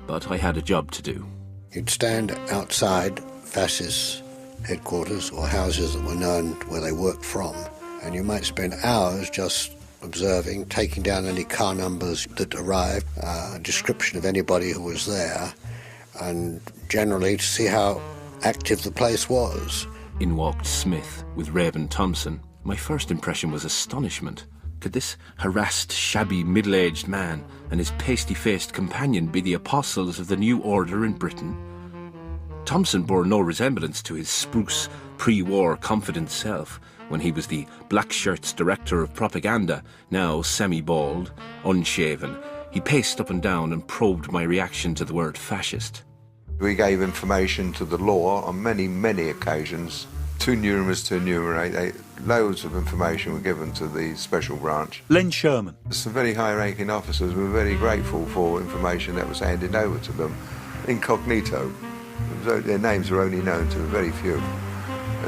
Speaker 22: but I had a job to do.
Speaker 16: You'd stand outside fascist headquarters or houses that were known where they worked from, and you might spend hours just observing, taking down any car numbers that arrived, a description of anybody who was there, and generally to see how active the place was.
Speaker 22: In walked Smith with Raven Thompson. My first impression was astonishment. Could this harassed, shabby, middle-aged man and his pasty-faced companion be the apostles of the new order in Britain? Thompson bore no resemblance to his spruce, pre-war, confident self when he was the Black Shirts director of propaganda, now semi-bald, unshaven. He paced up and down and probed my reaction to the word fascist.
Speaker 20: We gave information to the law on many, many occasions, too numerous to enumerate. Loads of information were given to the special branch.
Speaker 9: Len Sherman.
Speaker 20: Some very high-ranking officers were very grateful for information that was handed over to them incognito. Their names were only known to a very few.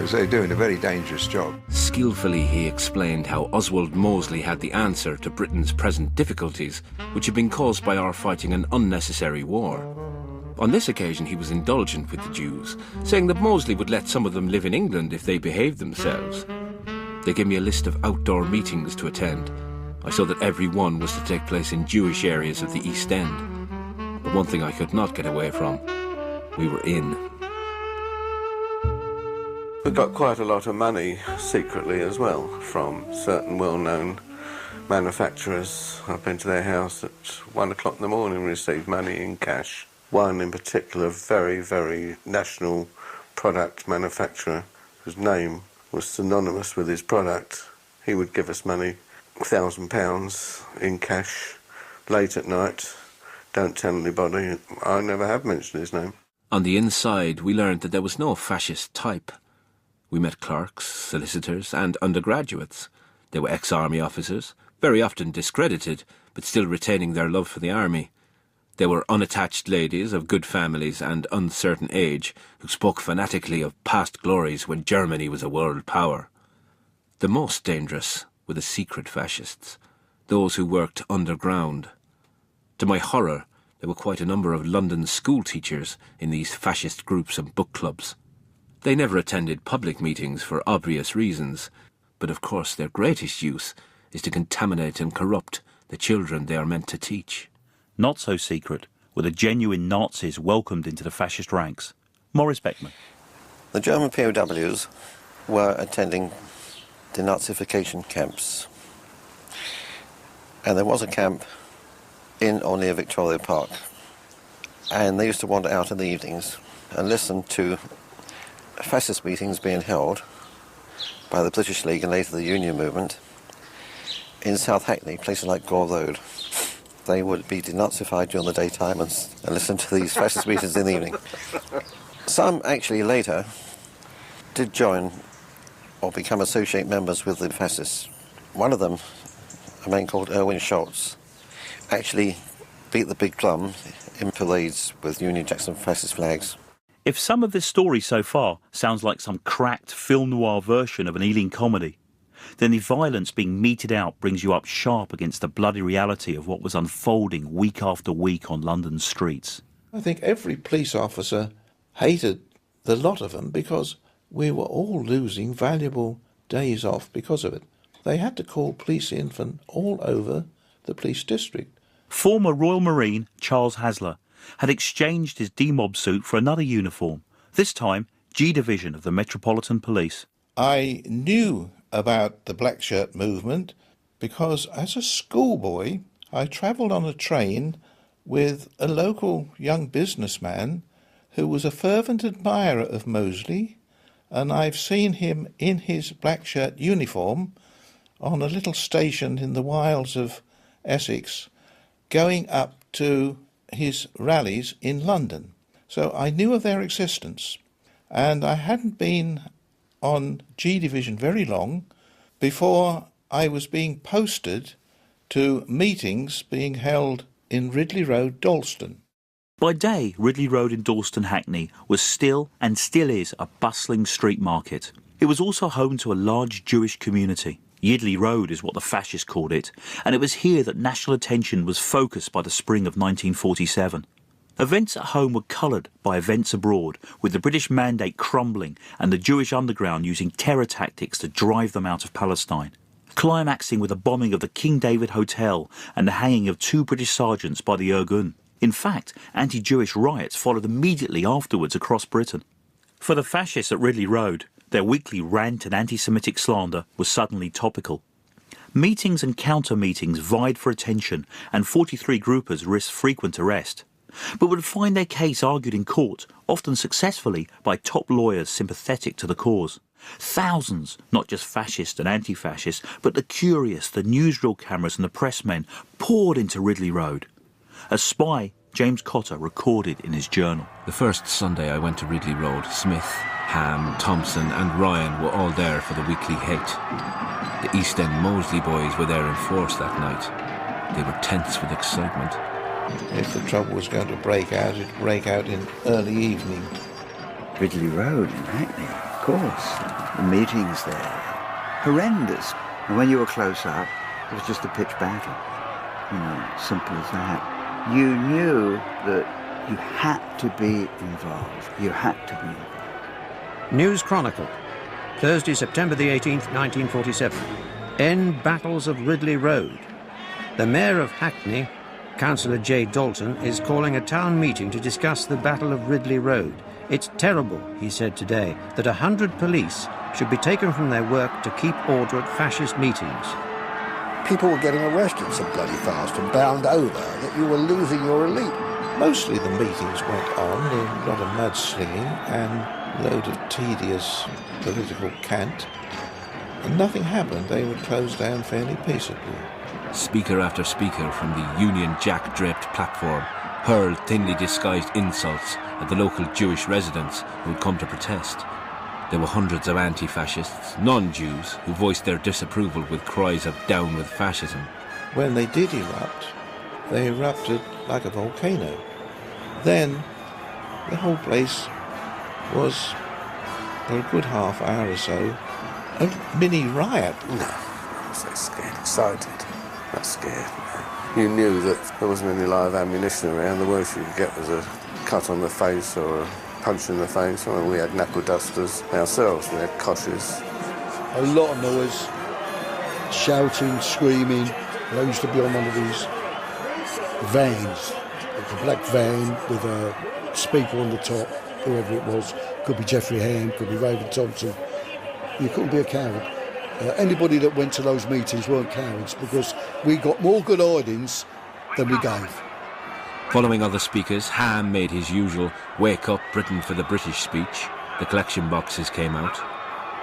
Speaker 20: So they're doing a very dangerous job.
Speaker 22: Skillfully he explained how Oswald Mosley had the answer to Britain's present difficulties, which had been caused by our fighting an unnecessary war. On this occasion he was indulgent with the Jews, saying that Mosley would let some of them live in England if they behaved themselves. They gave me a list of outdoor meetings to attend. I saw that every one was to take place in Jewish areas of the East End. But one thing I could not get away from. We were in.
Speaker 4: We got quite a lot of money secretly as well from certain well-known manufacturers. I've been to their house at 1 o'clock in the morning and received money in cash. One in particular, very, very national product manufacturer whose name was synonymous with his product. He would give us money, £1,000 in cash, late at night. Don't tell anybody. I never have mentioned his name.
Speaker 22: On the inside, we learned that there was no fascist type. We met clerks, solicitors, and undergraduates. They were ex-army officers, very often discredited, but still retaining their love for the army. They were unattached ladies of good families and uncertain age who spoke fanatically of past glories when Germany was a world power. The most dangerous were the secret fascists, those who worked underground. To my horror, there were quite a number of London school teachers in these fascist groups and book clubs. They never attended public meetings for obvious reasons, but of course their greatest use is to contaminate and corrupt the children they are meant to teach.
Speaker 9: Not so secret were the genuine Nazis welcomed into the fascist ranks. Maurice Beckman.
Speaker 19: The German POWs were attending denazification camps. And there was a camp in or near Victoria Park. And they used to wander out in the evenings and listen to fascist meetings being held by the British League and later the Union movement in South Hackney, places like Gore Road. They would be denazified during the daytime and listen to these fascist meetings in the evening. Some actually later did join or become associate members with the fascists. One of them, a man called Erwin Schultz, actually beat the big drum in parades with Union Jackson fascist flags.
Speaker 9: If some of this story so far sounds like some cracked film noir version of an Ealing comedy, then the violence being meted out brings you up sharp against the bloody reality of what was unfolding week after week on London's streets.
Speaker 3: I think every police officer hated the lot of them because we were all losing valuable days off because of it. They had to call police in from all over the police district.
Speaker 9: Former Royal Marine Charles Hasler had exchanged his demob suit for another uniform, this time G Division of the Metropolitan Police.
Speaker 3: I knew about the black shirt movement because as a schoolboy I travelled on a train with a local young businessman who was a fervent admirer of Mosley, and I've seen him in his black shirt uniform on a little station in the wilds of Essex going up to his rallies in London. So I knew of their existence, and I hadn't been on G Division very long before I was being posted to meetings being held in Ridley Road, Dalston.
Speaker 9: By day, Ridley Road in Dalston, Hackney was still and still is a bustling street market. It was also home to a large Jewish community. Yidley Road is what the fascists called it, and it was here that national attention was focused by the spring of 1947. Events at home were coloured by events abroad, with the British mandate crumbling and the Jewish underground using terror tactics to drive them out of Palestine, climaxing with the bombing of the King David Hotel and the hanging of 2 British sergeants by the Irgun. In fact, anti-Jewish riots followed immediately afterwards across Britain. For the fascists at Ridley Road, their weekly rant and anti-Semitic slander was suddenly topical. Meetings and counter-meetings vied for attention, and 43 groupers risked frequent arrest, but would find their case argued in court, often successfully, by top lawyers sympathetic to the cause. Thousands, not just fascists and anti-fascists, but the curious, the newsreel cameras and the pressmen poured into Ridley Road. A spy, James Cotter, recorded in his journal.
Speaker 22: The first Sunday I went to Ridley Road, Smith, Ham, Thompson and Ryan were all there for the weekly hate. The East End Moseley boys were there in force that night. They were tense with excitement.
Speaker 3: If the trouble was going to break out, it'd break out in early evening.
Speaker 6: Ridley Road in Hackney, of course. The meetings there, horrendous. And when you were close up, it was just a pitch battle. Simple as that. You knew that you had to be involved. You had to be involved.
Speaker 13: News Chronicle, Thursday, September the 18th, 1947. End battles of Ridley Road. The Mayor of Hackney, Councillor J. Dalton, is calling a town meeting to discuss the Battle of Ridley Road. It's terrible, he said today, that 100 police should be taken from their work to keep order at fascist meetings.
Speaker 16: People were getting arrested so bloody fast and bound over that you were losing your elite.
Speaker 3: Mostly the meetings went on, a lot of mudslinging and a load of tedious political cant. And nothing happened. They were closed down fairly peaceably.
Speaker 22: Speaker after speaker from the Union Jack-draped platform hurled thinly disguised insults at the local Jewish residents who had come to protest. There were hundreds of anti-fascists, non-Jews, who voiced their disapproval with cries of "down with fascism."
Speaker 3: When they did erupt, they erupted like a volcano. Then the whole place was, for a good half hour or so, a mini riot.
Speaker 4: No, I was so scared, excited, not scared. You knew that there wasn't any live ammunition around. The worst you could get was a cut on the face or a punch in the face. I mean, we had knuckle dusters ourselves, we had koshes.
Speaker 5: A lot of noise, shouting, screaming. I used to be on one of these vans, like a black van with a speaker on the top, whoever it was. Could be Jeffrey Ham, could be Raven Thompson. You couldn't be a coward. Anybody that went to those meetings weren't cowards because we got more good tidings than we gave.
Speaker 22: Following other speakers, Ham made his usual "Wake Up Britain for the British" speech. The collection boxes came out.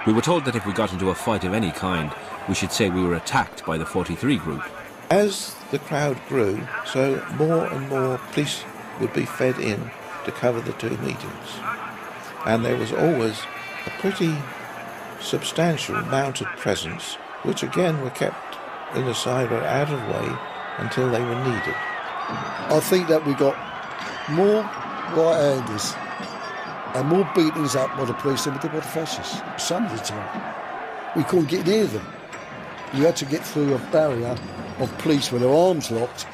Speaker 22: We were told that if we got into a fight of any kind, we should say we were attacked by the 43 group.
Speaker 3: As the crowd grew, so more and more police would be fed in to cover the two meetings. And there was always a pretty substantial mounted presence, which again were kept in the side or out of way until they were needed.
Speaker 5: I think that we got more right-handers and more beatings up by the police than we did by the fascists. Some of the time. We couldn't get near them. You had to get through a barrier of police with their arms locked,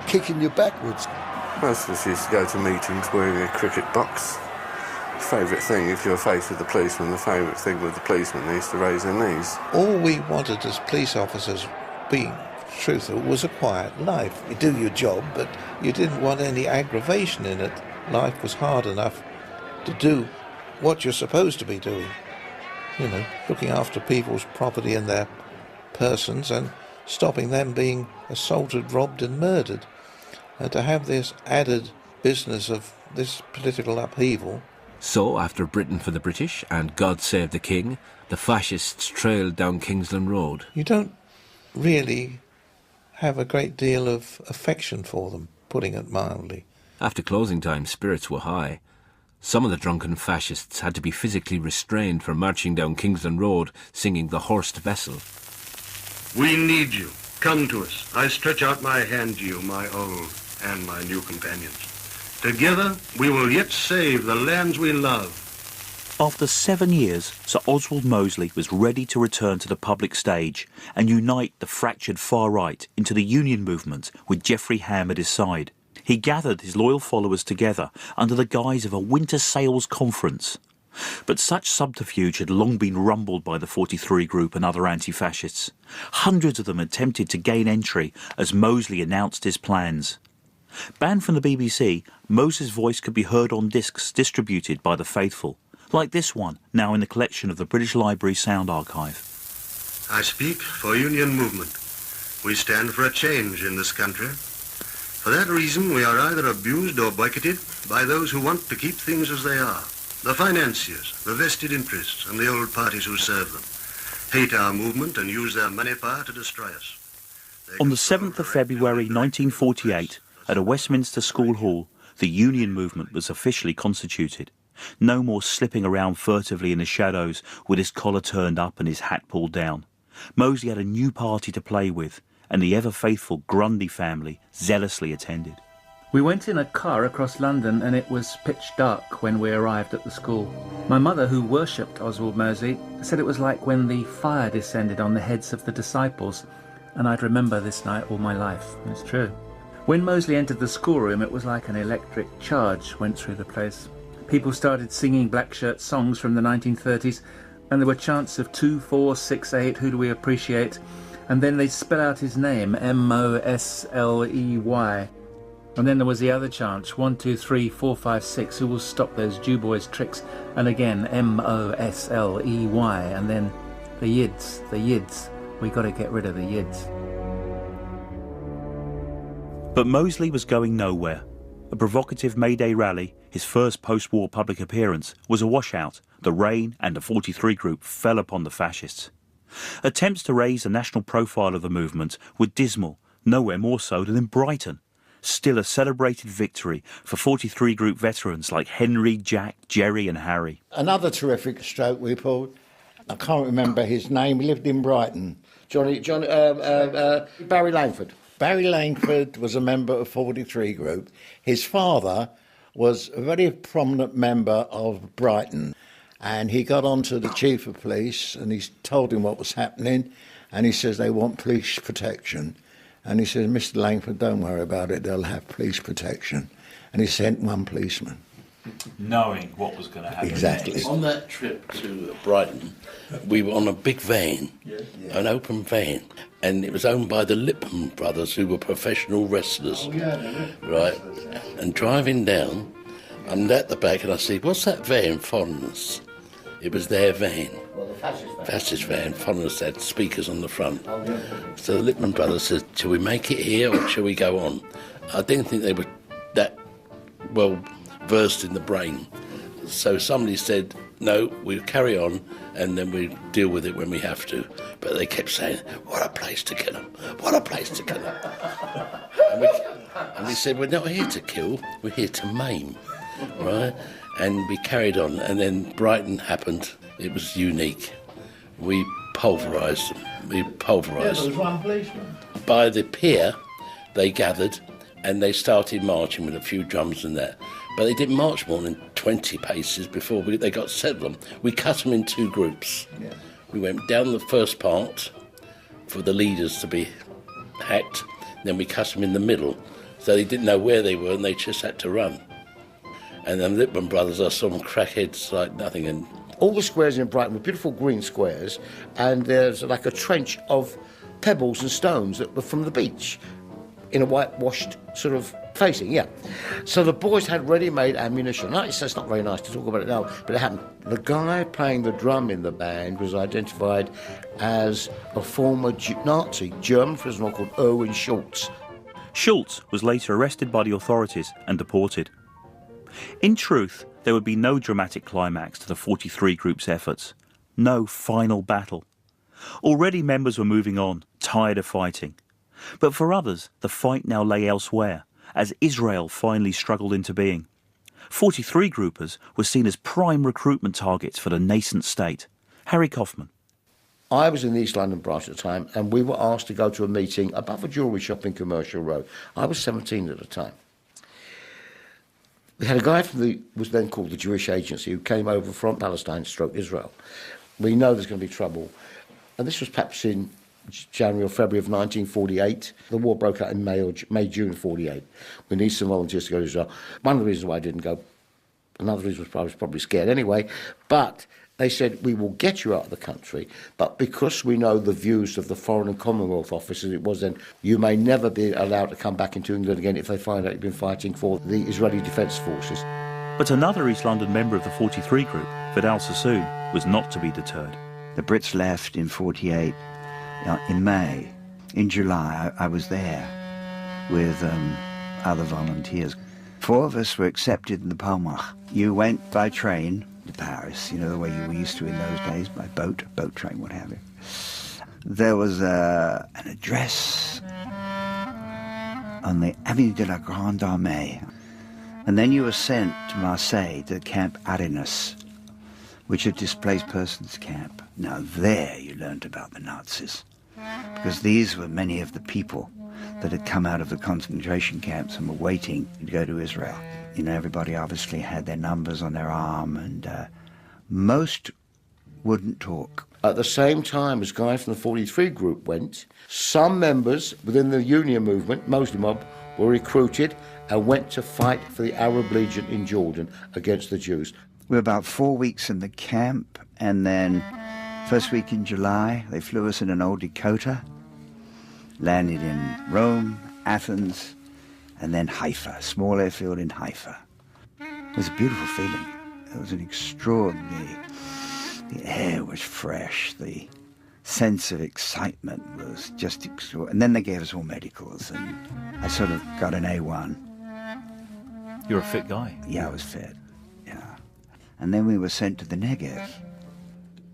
Speaker 5: kicking you backwards.
Speaker 4: Most of us used to go to meetings wearing a cricket box. Favourite thing, if you're faced with the policeman, the favourite thing with the policeman, they used to raise their knees.
Speaker 3: All we wanted as police officers, being truth of it, was a quiet life. You do your job, but you didn't want any aggravation in it. Life was hard enough to do what you're supposed to be doing. You know, looking after people's property and their persons and stopping them being assaulted, robbed and murdered. And to have this added business of this political upheaval.
Speaker 22: So, after Britain for the British and God Save the King, the fascists trailed down Kingsland Road.
Speaker 3: You don't really have a great deal of affection for them, putting it mildly.
Speaker 22: After closing time, spirits were high. Some of the drunken fascists had to be physically restrained for marching down Kingsland Road singing The Horsed Vessel.
Speaker 2: We need you. Come to us. I stretch out my hand to you, my old and my new companions. Together we will yet save the lands we love.
Speaker 9: After 7 years, Sir Oswald Mosley was ready to return to the public stage and unite the fractured far right into the Union movement with Geoffrey Ham at his side. He gathered his loyal followers together under the guise of a winter sales conference. But such subterfuge had long been rumbled by the 43 Group and other anti-fascists. Hundreds of them attempted to gain entry as Mosley announced his plans. Banned from the BBC, Mosley's voice could be heard on discs distributed by the faithful, like this one, now in the collection of the British Library Sound Archive.
Speaker 2: I speak for Union movement. We stand for a change in this country. For that reason, we are either abused or boycotted by those who want to keep things as they are. The financiers, the vested interests, and the old parties who serve them hate our movement and use their money power to destroy us.
Speaker 9: On the 7th of February 1948, at a Westminster school hall, the Union movement was officially constituted. No more slipping around furtively in the shadows with his collar turned up and his hat pulled down. Mosley had a new party to play with, and the ever-faithful Grundy family zealously attended.
Speaker 12: We went in a car across London and it was pitch dark when we arrived at the school. My mother, who worshipped Oswald Mosley, said it was like when the fire descended on the heads of the disciples, and I'd remember this night all my life. It's true. When Mosley entered the schoolroom, it was like an electric charge went through the place. People started singing black shirt songs from the 1930s, and there were chants of 2, 4, 6, 8, who do we appreciate? And then they'd spell out his name, M-O-S-L-E-Y. And then there was the other chant, 1, 2, 3, 4, 5, 6, who will stop those Jew boys' tricks? And again, M-O-S-L-E-Y. And then the Yids, we got to get rid of the Yids.
Speaker 9: But Mosley was going nowhere. A provocative May Day rally, his first post-war public appearance, was a washout. The rain and the 43 Group fell upon the fascists. Attempts to raise the national profile of the movement were dismal, nowhere more so than in Brighton. Still a celebrated victory for 43 Group veterans like Henry, Jack, Jerry and Harry.
Speaker 5: Another terrific stroke we pulled. I can't remember his name. He lived in Brighton. Barry Langford. Barry Langford was a member of 43 Group. His father was a very prominent member of Brighton, and he got on to the chief of police and he told him what was happening, and he says they want police protection. And he says, Mr. Langford, don't worry about it, they'll have police protection. And he sent one policeman.
Speaker 9: Knowing what was going to happen.
Speaker 5: Exactly.
Speaker 9: Next.
Speaker 15: On that trip to Brighton, we were on a big van, an open van, and it was owned by the Lipman brothers, who were professional wrestlers. Right? And driving down, I'm at the back and I see, what's that van following us? It was their van.
Speaker 16: Well, the
Speaker 15: fascist van following us, had speakers on the front. So the Lipman brothers said, shall we make it here or shall we go on? I didn't think they were that well versed in the brain. So somebody said, no, we'll carry on and then we'll deal with it when we have to. But they kept saying, what a place to kill them, what a place to kill them. And we said, we're not here to kill, we're here to maim, right? And we carried on, and then Brighton happened. It was unique. We pulverised them.
Speaker 16: Yeah, there was one policeman.
Speaker 15: By the pier, they gathered, and they started marching with a few drums and that. But they didn't march more than 20 paces before they got settled on. We cut them in two groups.
Speaker 16: Yeah.
Speaker 15: We went down the first part for the leaders to be hacked. Then we cut them in the middle. So they didn't know where they were, and they just had to run. And then Lipman brothers are some crackheads like nothing. And
Speaker 16: all the squares in Brighton were beautiful green squares, and there's like a trench of
Speaker 11: pebbles and stones that were from the beach in a whitewashed sort of facing, yeah. So the boys had ready-made ammunition. It's not very nice to talk about it now, but it happened. The guy playing the drum in the band was identified as a former Nazi German prisoner called Erwin Schultz.
Speaker 9: Schultz was later arrested by the authorities and deported. In truth, there would be no dramatic climax to the 43 group's efforts. No final battle. Already members were moving on, tired of fighting. But for others, the fight now lay elsewhere, as Israel finally struggled into being. 43 groupers were seen as prime recruitment targets for the nascent state. Harry Kaufman.
Speaker 11: I was in the East London branch at the time, and we were asked to go to a meeting above a jewellery shop in Commercial Road. I was 17 at the time. We had a guy from was then called the Jewish Agency, who came over from Palestine / Israel. We know there's going to be trouble. And this was perhaps in January or February of 1948. The war broke out in May, June 48. We need some volunteers to go to Israel. One of the reasons why I didn't go, another reason was I was probably scared anyway, but they said, we will get you out of the country, but because we know the views of the Foreign and Commonwealth Office as it was then, you may never be allowed to come back into England again if they find out you've been fighting for the Israeli Defence Forces.
Speaker 9: But another East London member of the 43 group, Vidal Sassoon, was not to be deterred.
Speaker 6: The Brits left in 48. In May. In July, I was there with other volunteers. 4 of us were accepted in the Palmach. You went by train to Paris, you know, the way you were used to in those days, by boat train, what have you. There was an address on the Avenue de la Grande Armée. And then you were sent to Marseille, to Camp Arenas, which is a displaced persons camp. Now there you learned about the Nazis, because these were many of the people that had come out of the concentration camps and were waiting to go to Israel. You know, everybody obviously had their numbers on their arm, and most wouldn't talk.
Speaker 11: At the same time as guys from the 43 group went, some members within the union movement, Mosley mob, were recruited and went to fight for the Arab Legion in Jordan against the Jews.
Speaker 6: We were about 4 weeks in the camp, and then first week in July, they flew us in an old Dakota, landed in Rome, Athens, and then Haifa, a small airfield in Haifa. It was a beautiful feeling. It was an extraordinary... The air was fresh, the sense of excitement was just extraordinary. And then they gave us all medicals, and I sort of got an A1.
Speaker 9: You're a fit guy.
Speaker 6: Yeah, I was fit, yeah. And then we were sent to the Negev,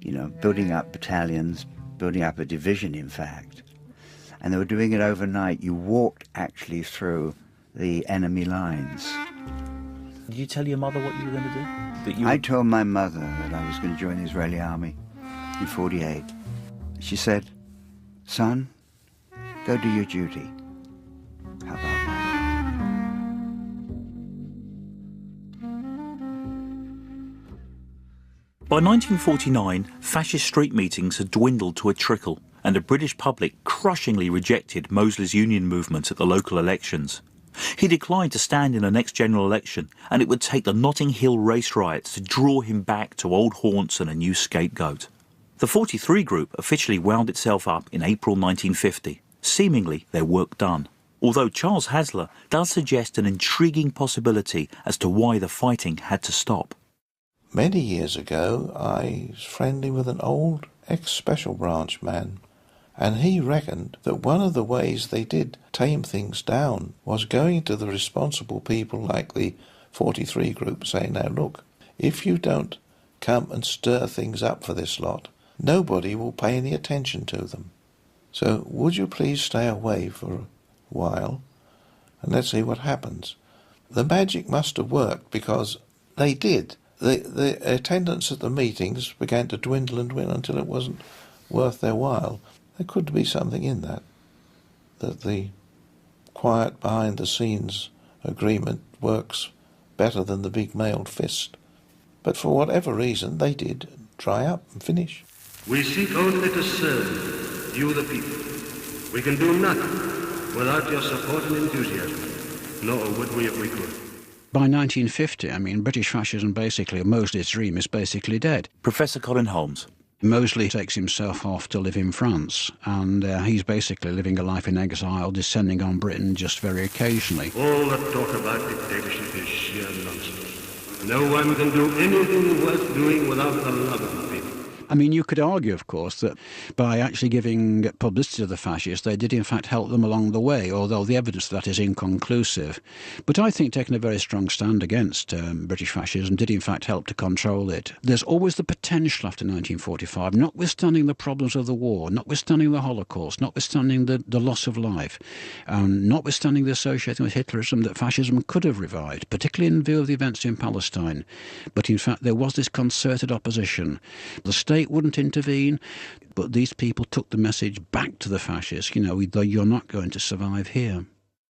Speaker 6: you know, building up battalions, building up a division, in fact. And they were doing it overnight. You walked actually through the enemy lines.
Speaker 9: Did you tell your mother what you were going to do?
Speaker 6: I told my mother that I was going to join the Israeli army in 48. She said, son, go do your duty. How about that?
Speaker 9: By 1949, fascist street meetings had dwindled to a trickle, and the British public crushingly rejected Mosley's union movement at the local elections. He declined to stand in the next general election, and it would take the Notting Hill race riots to draw him back to old haunts and a new scapegoat. The 43 group officially wound itself up in April 1950, seemingly their work done. Although Charles Hasler does suggest an intriguing possibility as to why the fighting had to stop.
Speaker 3: Many years ago, I was friendly with an old ex-Special Branch man, and he reckoned that one of the ways they did tame things down was going to the responsible people like the 43 group saying, now look, if you don't come and stir things up for this lot, nobody will pay any attention to them. So would you please stay away for a while and let's see what happens. The magic must have worked, because they did. The attendance at the meetings began to dwindle and dwindle until it wasn't worth their while. There could be something in that the quiet behind-the-scenes agreement works better than the big mailed fist. But for whatever reason, they did dry up and finish.
Speaker 2: We seek only to serve you, the people. We can do nothing without your support and enthusiasm, nor would we if we could.
Speaker 14: By 1950, I mean, British fascism basically, Mosley's dream is basically dead.
Speaker 9: Professor Colin Holmes.
Speaker 10: Mosley takes himself off to live in France, and he's basically living a life in exile, descending on Britain just very occasionally.
Speaker 2: All that talk about dictatorship is sheer nonsense. No one can do anything worth doing without the love of the people.
Speaker 10: I mean, you could argue, of course, that by actually giving publicity to the fascists, they did in fact help them along the way, although the evidence of that is inconclusive. But I think taking a very strong stand against British fascism did in fact help to control it. There's always the potential after 1945, notwithstanding the problems of the war, notwithstanding the Holocaust, notwithstanding the loss of life, notwithstanding the association with Hitlerism, that fascism could have revived, particularly in view of the events in Palestine. But in fact, there was this concerted opposition. The state wouldn't intervene, but these people took the message back to the fascists, you're not going to survive here.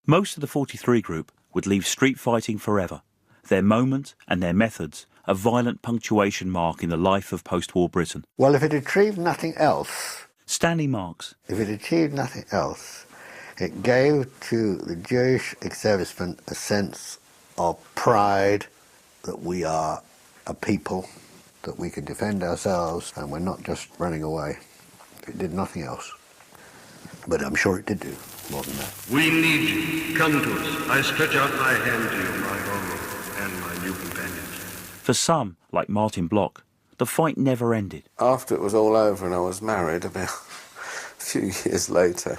Speaker 9: Most of the 43 group would leave street fighting forever, their moment and their methods a violent punctuation mark in the life of post-war Britain.
Speaker 16: Well, if it achieved nothing else...
Speaker 9: Stanley Marks.
Speaker 16: If it achieved nothing else, it gave to the Jewish ex-servicemen a sense of pride that we are a people, that we can defend ourselves and we're not just running away. It did nothing else. But I'm sure it did do more than that.
Speaker 2: We need you. Come to us. I stretch out my hand to you, my home and my new companions.
Speaker 9: For some, like Martin Bloch, the fight never ended.
Speaker 4: After it was all over and I was married, about a few years later,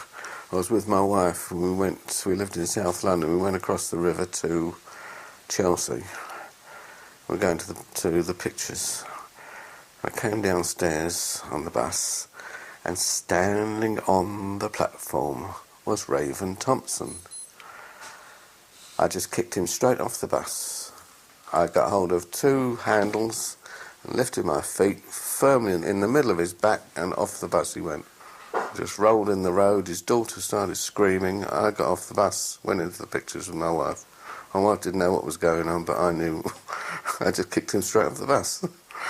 Speaker 4: I was with my wife and we lived in South London. We went across the river to Chelsea. We were going to the pictures. I came downstairs on the bus, and standing on the platform was Raven Thompson. I just kicked him straight off the bus. I got hold of two handles and lifted my feet firmly in the middle of his back, and off the bus he went. Just rolled in the road. His daughter started screaming. I got off the bus, went into the pictures with my wife. My wife didn't know what was going on, but I knew. I just kicked him straight off the bus.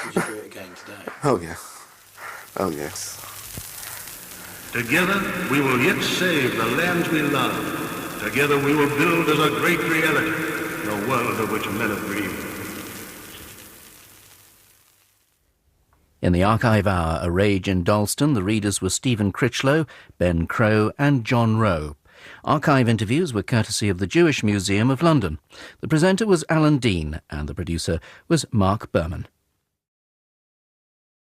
Speaker 7: Would you do it again today?
Speaker 4: Oh, yeah. Oh, yes.
Speaker 2: Together we will yet save the lands we love. Together we will build as a great reality the world of which men have dreamed.
Speaker 14: In the archive hour, A Rage in Dalston, the readers were Stephen Critchlow, Ben Crow and John Rowe. Archive interviews were courtesy of the Jewish Museum of London. The presenter was Alan Dean and the producer was Mark Berman.